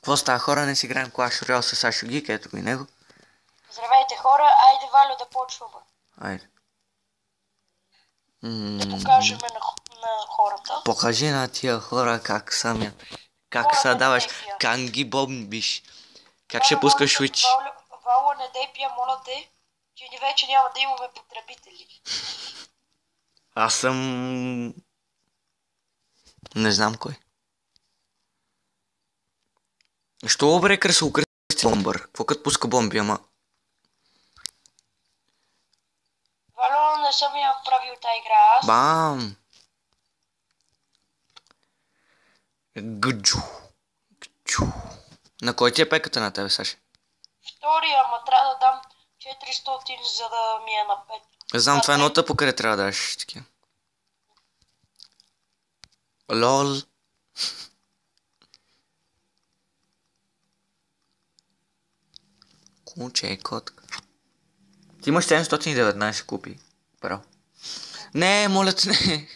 Какво става, хора? Не си играем Clash Royale с Сашо Гик, ето го и него. Здравейте, хора, айде Валю да почваме. Айде. Да покажем на хората. Покажи на тия хора как са Моля, даваш, не пия. как ги бомбиш. Как ще пускаш Switch. Вало, не дей пия, моля те, че ни вече няма да имаме потребители. Аз съм... Не знам кой. Що бре кръсо кръсти бомбър? Какво като пуска бомби, ама... Вало, не съм я правил тази игра аз. Бам! Гджу. Гджу. На кой ти е пеката на тебе, Саша? Втория, ама трябва да дам 400, за да ми е на 5. Знам, това е нота, по къде трябва да даш такива. Лол. Куче е котка. Ти имаш 719 купи. Право. Не, моля те, не.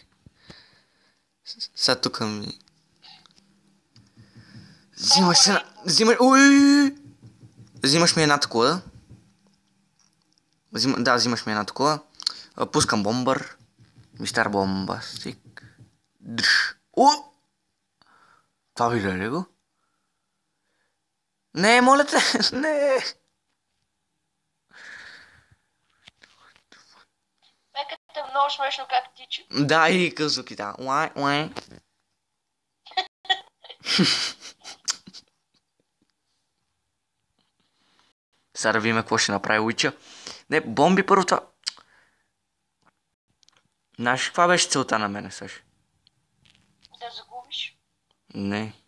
Сега тук ми... Взимаш ми една такова. Да, взимаш ми една такова. Пускам бомбър. Мистер Бомбастик. Дръж. Това видя ли го? Не, моля те, не. Пеката е много смешно как тича. Да, и къзуки, да. Уай. Сега да видим какво ще направи Уича. Не, бомби първо това. Знаеш каква беше целта на мене, Саш? Да загубиш. Не.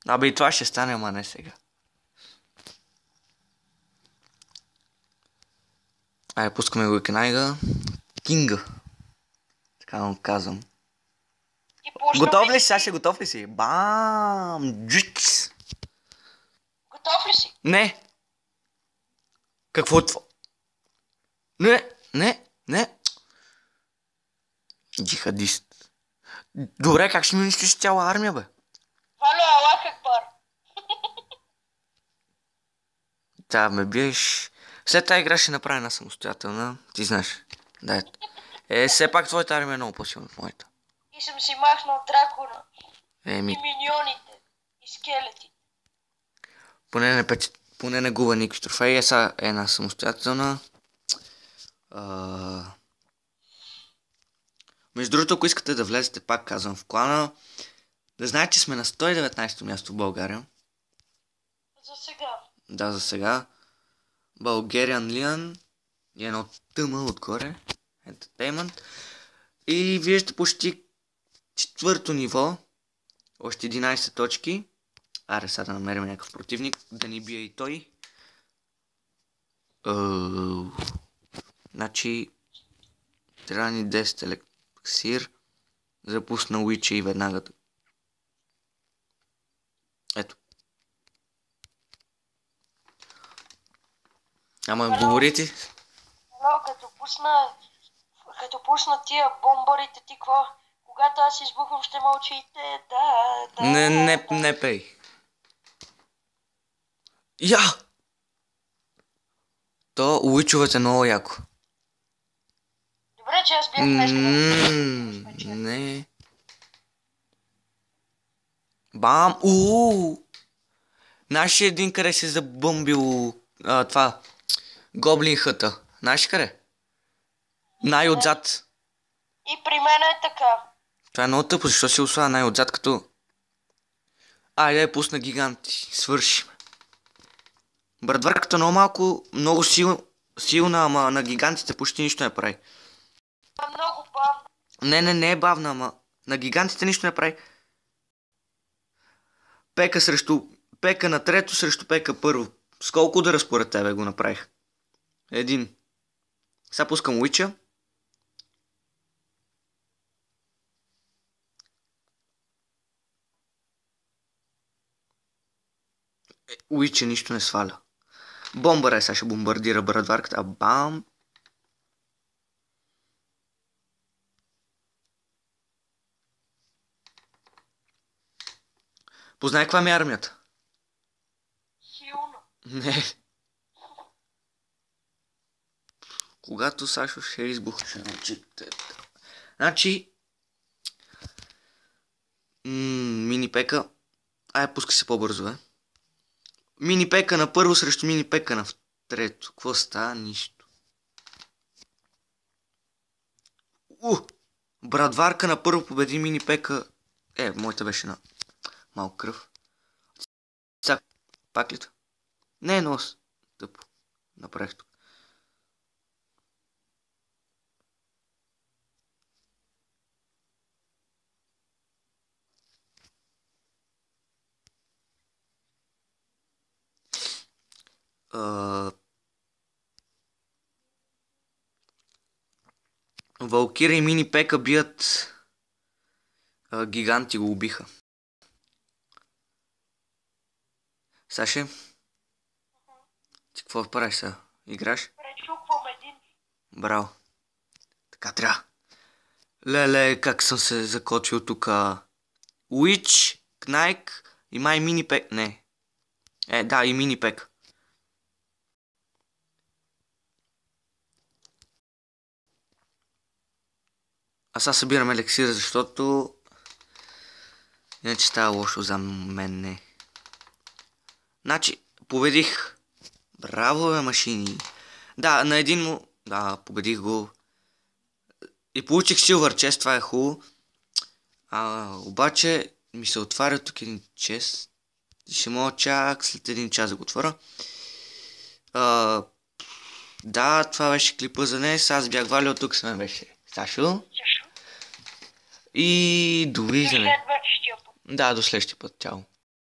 Абе и това ще стане, ама не сега. Айде, пускаме го и Кнайга. Кинга. Така му казвам. Готов ли си, Саша? Готов ли си? Бам! Джикс! Готов ли си? Не! Какво е това? Не! Джихадист. Добре, как ще ми унищиш цяла армия, бе? Валю, Аллах Акбар. Да, ме биеш. След тази игра ще направя една самостоятелна. Ти знаеш. Да, все пак твоята армия е много по-силна от моята. И съм си махнал дракона. Еми, И миньоните. И скелети. поне не губа никакви трофеи. Е сега една самостоятелна. Между другото, ако искате да влезете, пак казвам, в клана, да знаете, че сме на 119-то място в България. За сега. Да, за сега. Bulgarian Lian и едно тъма отгоре. Entertainment. И виждате почти 4-то ниво. Още 11 точки. Аре, сега да намерим някакъв противник. Да ни бие и той. Значи трябва ни 10 елексир. Запусна Уича и веднага. Ето. Ама говорите. Но като пусна тия бомбарите ти, какво? Когато аз избухвам, ще мълчите. Да. Не пей. Я! То Уичовете е много яко. Добре, че аз бях нещо. Не. Бам! Наши един къде се забомбил това. Гоблин хъта. Знаеш къде? Най-отзад. И при мен е така. Това е много тъпо, защо си ослава най-отзад като... Айде, пусна гиганти. Свърши. Брадварката много силна, ама на гигантите почти нищо не прави. Много бавно. Не е бавна, ама на гигантите нищо не прави. Пека на трето срещу Пека първо. С колко удара според тебе го направих? Един. Сега пускам Уича. Уича нищо не сваля. Бомбър сега ще бомбардира брадварката. Бам! Познай каква ми е армията. Силно. Не. Когато Сашо ще избухне, ще научите. Значи... мини пека. Ай, пускай се по-бързо, бе. Мини пека на първо срещу мини пека на трето. Какво става? Нищо. Брадварка на първо победи мини пека. Моята беше на малко кръв. Сега, пак ли? Не, нос. Тъпо. Направих тук. Валкира и мини пека бият гиганти, го убиха. Саше? Ти какво правиш сега? Играш? Пречупвам един. Браво. Така трябва. Леле, как съм се закочил тук. Уич, Кнайк и май мини пек. Не. Да, и мини пек. Аз сега събирам елексира, защото иначе става лошо за мен, не. Значи, победих. Браво, бе, машини. Да, на един му... Да, победих го. И получих силвър чест, това е хубаво. Обаче ми се отваря тук един чест. И ще мога чак след един час да го отворя. Да, това беше клипа за днес. Аз бях Валио, тук с мен беше Сашо. И довиждане. До следващия път. Да, до следващия път. Чао.